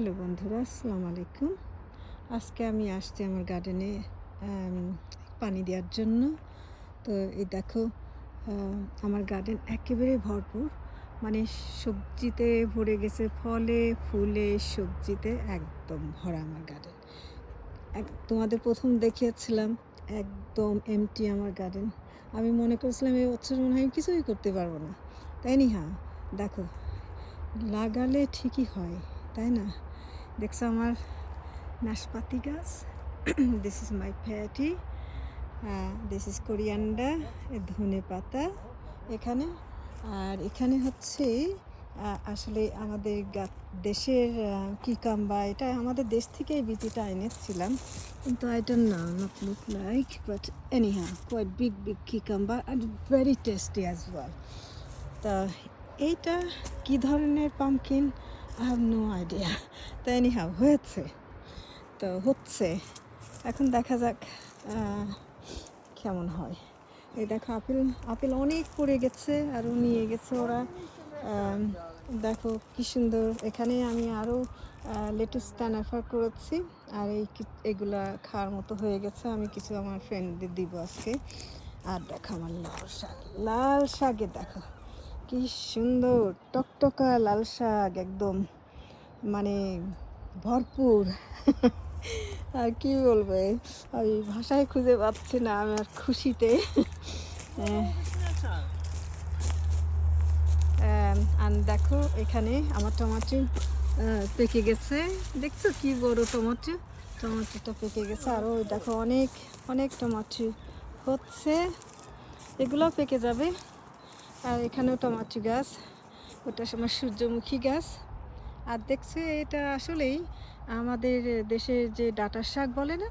Hello বন্ধুরা, আসসালামু আলাইকুম। আজকে আমি আসছি আমার গার্ডেনে পানি দেওয়ার জন্য। তো এই দেখো, আমার গার্ডেন একেবারে ভরপুর, মানে সবজিতে ভরে গেছে, ফলে ফুলে সবজিতে একদম ভরা আমার গার্ডেন। তোমাদের প্রথম দেখিয়েছিলাম একদম এমটি আমার গার্ডেন। আমি মনে করেছিলাম এই বছর মনে হয় আমি কিছুই করতে পারবো না, তাই নি? হ্যাঁ, দেখো, লাগালে ঠিকই হয়, তাই না? দেখছো আমার নাশপাতি গাছ। This is my pear tree, this is coriander, ধনে পাতা এখানে। আর এখানে হচ্ছে আসলে আমাদের দেশের কিকাম্বা, এটা আমাদের দেশ থেকে এই বিচিটা এনেছিলাম, কিন্তু I don't know, not look like, but any হ্যাঁ, quite big big cucumber and very tasty as well. তা এইটা কী ধরনের pumpkin, I have no idea. তো এনি হ্যাঁ, হচ্ছে এখন দেখা যাক কেমন হয়। এই দেখো, আপেল অনেক পড়ে গেছে, আরও নিয়ে গেছে ওরা। দেখো কি সুন্দর, এখানে আমি আরও লেটুস ট্রান্সফার করেছি, আর এগুলা খাওয়ার মতো হয়ে গেছে। আমি কিছু আমার ফ্রেন্ডদের দিব আজকে। আর দেখো আমার লাল শাকে দেখো কি সুন্দর টকটকা লাল শাক, একদম মানে ভরপুর। আর কি বলবো, আমি ভাষায় খুঁজে পাচ্ছি না আমার খুশিতে। আর দেখো এখানে আমার টমাটো পেকে গেছে, দেখছো কি বড় টমাটোটা পেকে গেছে। আরও দেখো অনেক অনেক টমাটো হচ্ছে, এগুলো পেকে যাবে। আর এখানেও টমাটো গাছ, ওটা আমার সূর্যমুখী গাছ। আর দেখছে এটা আসলেই আমাদের দেশের যে ডাঁটার শাক বলে না,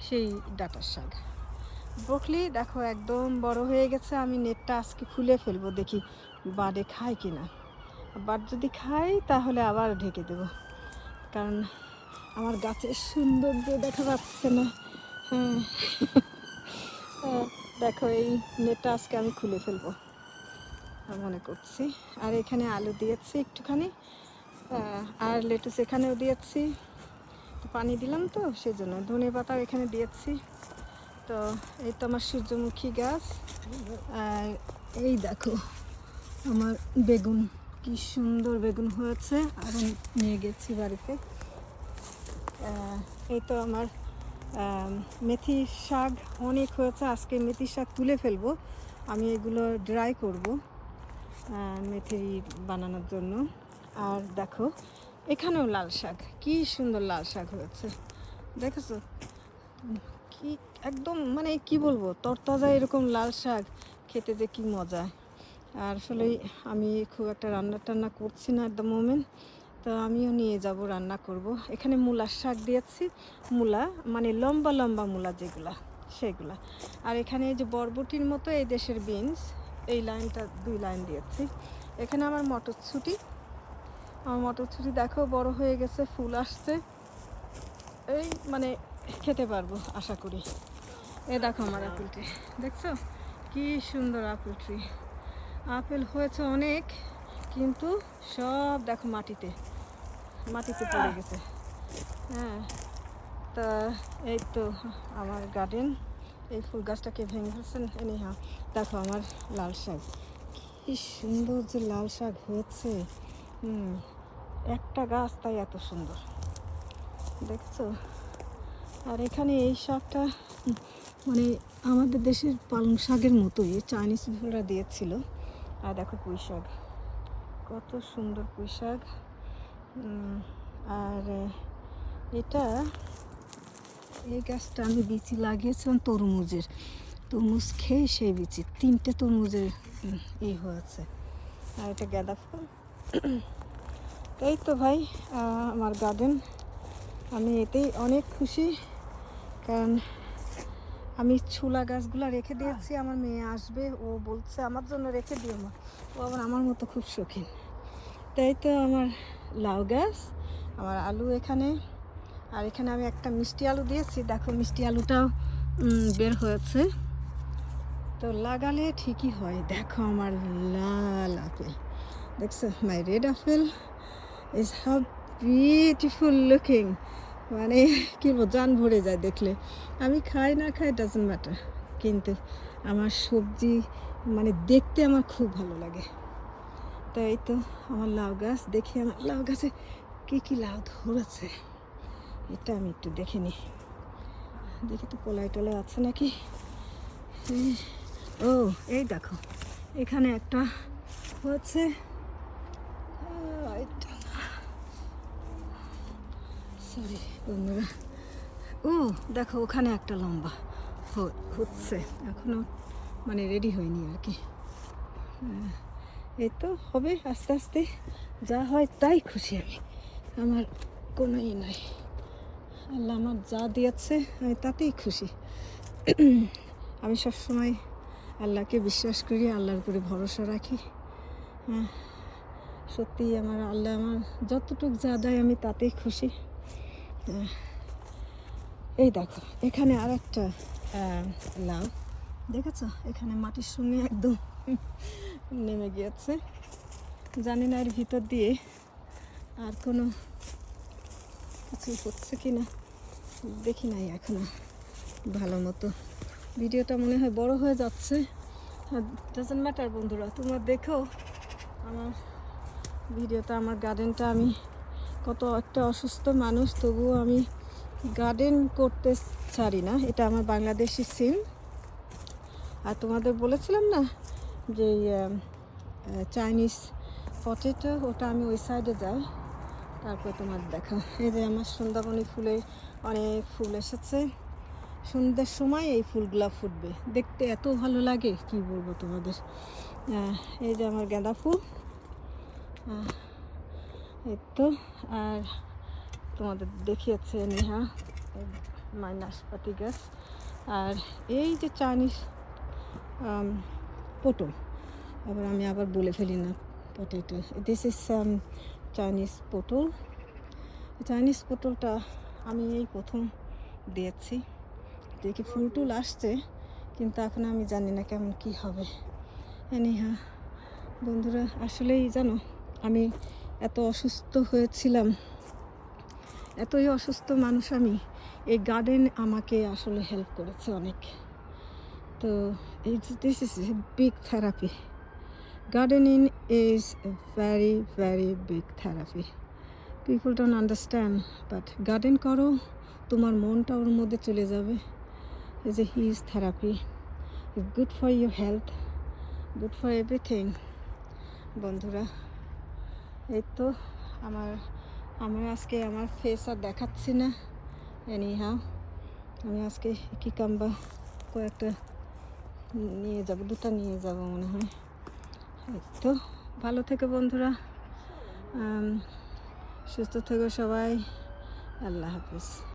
সেই ডাঁটার শাক। ব্রোকলি দেখো একদম বড় হয়ে গেছে। আমি নেটটা আজকে খুলে ফেলবো, দেখি বার্ডে খায় কিনা। বার্ড যদি খায় তাহলে আবার ঢেকে দেব, কারণ আমার গাছের সৌন্দর্য দেখা যাচ্ছে না। হ্যাঁ, দেখো এই নেটটা আজকে আমি খুলে ফেলবো মনে করছি। আর এখানে আলু দিয়েছি একটুখানি, আর লেটুস এখানেও দিয়েছি, পানি দিলাম তো সেজন্য। ধনে পাতাও এখানে দিয়েছি। তো এই তো আমার সূর্যমুখী গাছ। আর এই দেখো আমার বেগুন, কি সুন্দর বেগুন হয়েছে, আরও নিয়ে গেছি বাড়িতে। এই তো আমার মেথি শাক অনেক হয়েছে, আজকে মেথি শাক তুলে ফেলবো। আমি এগুলো ড্রাই করব মেথি বানানোর জন্য। আর দেখো এখানেও লাল শাক, কি সুন্দর লাল শাক হয়েছে, দেখেছো? কি একদম মানে কি বলবো, তরতাজা এরকম লাল শাক খেতে যে কি মজা। আর আসলে আমি খুব একটা রান্না করছি না এট দ্য মোমেন্ট, তো আমিও নিয়ে যাব, রান্না করব। এখানে মূলার শাক দিয়েছি, মূলা মানে লম্বা লম্বা মূলা যেগুলা, সেগুলা। আর এখানে এই যে বরবটির মতো এই দেশের বিনস, এই লাইনটা 2 লাইন দিয়েছি। এখানে আমার মটরছুটি দেখো বড় হয়ে গেছে, ফুল আসছে, এই মানে খেতে পারবো আশা করি। এ দেখো আমার আপেল ট্রি, দেখছো কি সুন্দর আপেল ট্রি। আপেল হয়েছে অনেক, কিন্তু সব দেখো মাটিতে পড়ে গেছে। হ্যাঁ, তা এই তো আমার গার্ডেন। এই ফুল গাছটাকে ভেঙে ফেলছেন এনে। হ্যাঁ, দেখো আমার লাল শাক, কি সুন্দর যে লাল শাক হয়েছে। একটা গাছ তাই এত সুন্দর, দেখছো? আর এখানে এই শাকটা মানে আমাদের দেশের পালং শাকের মতোই, চাইনিজ ফুলরা দিয়েছিল। আর দেখো পুঁই শাক, কত সুন্দর পুঁই শাক। আর এটা এই গাছটা আমি বিচি লাগিয়েছিলাম তরমুজ খেয়ে সেই বিচি 3টে তরমুজের হয়েছে। আর এটা গাঁদা ফুল। এই তো ভাই আমার গার্ডেন, আমি এতেই অনেক খুশি, কারণ আমি ছোলা গাছগুলো রেখে দিয়েছি। আমার মেয়ে আসবে, ও বলছে আমার জন্য রেখে দিও মা, ও আবার আমার মতো খুব শৌখিন। তাই তো আমার লাউ গাছ, আমার আলু এখানে। আর এখানে আমি একটা মিষ্টি আলু দিয়েছি, দেখো মিষ্টি আলুটাও বের হয়েছে। তো লাগালে ঠিকই হয়। দেখো আমার লাল আপেল, দেখছো? My red apple is how beautiful looking, মানে কি বলবো, জান ভরে যায় দেখলে। আমি খাই না খাই ডাজন্ট ম্যাটার, কিন্তু আমার সবজি মানে দেখতে আমার খুব ভালো লাগে। তো এই তো আমার লাউ গাছ, দেখি আমার লাউ গাছে কী কী লাউ ধরেছে, এটা আমি একটু দেখে নিই। দেখি তো কলাই টলাই আছে নাকি। ও এই দেখো, এখানে একটা হচ্ছে, সরি বন্ধুরা, ও দেখো ওখানে একটা লম্বা হচ্ছে, এখনো মানে রেডি হয়নি আর কি। এই তো হবে আস্তে আস্তে, যা হয় তাই খুশি আমি, আমার কোনো নাই। আল্লাহ আমার যা দিয়েছে আমি তাতেই খুশি। আমি সবসময় আল্লাহকে বিশ্বাস করি, আল্লাহর উপরে ভরসা রাখি। হ্যাঁ, সত্যি আমার আল্লাহ আমার যতটুকু যা দেয় আমি তাতেই খুশি। এই দেখো এখানে আর একটা লাউ দেখেছ, এখানে মাটির সঙ্গে একদম নেমে গিয়েছে। জানি না এর ভিতর দিয়ে আর কোনো কিছু হচ্ছে কি না, দেখি নাই এখনো ভালো মতো। ভিডিওটা মনে হয় বড় হয়ে যাচ্ছে, ডাজন্ট ম্যাটার বন্ধুরা, তোমরা দেখো আমার ভিডিওটা। আমার গার্ডেনটা, আমি কত একটা অসুস্থ মানুষ, তবুও আমি গার্ডেন করতে ছাড়ি না। এটা আমার বাংলাদেশি সিম। আর তোমাদের বলেছিলাম না যে চাইনিজ পটেটো, ওটা আমি ওই সাইডে যাই, তারপর তোমার দেখা। এই যে আমার সন্ধ্যাবনী ফুলে অনেক ফুল এসেছে, সন্ধ্যের সময় এই ফুলগুলা ফুটবে, দেখতে এত ভালো লাগে কি বলবো তোমাদের। এই যে আমার গাঁদা ফুল, এই তো। আর তোমাদের দেখিয়েছে নেহা মাই নাশপাতি গাছ। আর এই যে চাইনিজ পটল, আমি আবার বলে ফেলি না পটেটো, দিস ইজ চাইনিজ পটল। চাইনিজ পটলটা আমি এই প্রথম দিয়েছি, দেখি ফুল টুল আসছে, কিন্তু এখন আমি জানি না কেমন কি হবে। নেহা বন্ধুরা, আসলেই জানো আমি এত অসুস্থ হয়েছিলাম, এতই অসুস্থ মানুষ আমি, এই গার্ডেন আমাকে আসলে হেল্প করেছে অনেক। তো this is big therapy, gardening is a very very big therapy. People don't understand, but garden করো, তোমার মনটা ওর মধ্যে চলে যাবে। Is a huge therapy, good for your health, good for everything. বন্ধুরা এই তো আমার আজকে আমার ফেস আর দেখাচ্ছি না। এনিহাও আমি আজকে কিকাম্বা কয়েকটা নিয়ে যাব, দুটো নিয়ে যাব মনে হয়। এই তো ভালো থেকো বন্ধুরা, সুস্থ থেকো সবাই, আল্লাহ হাফিজ।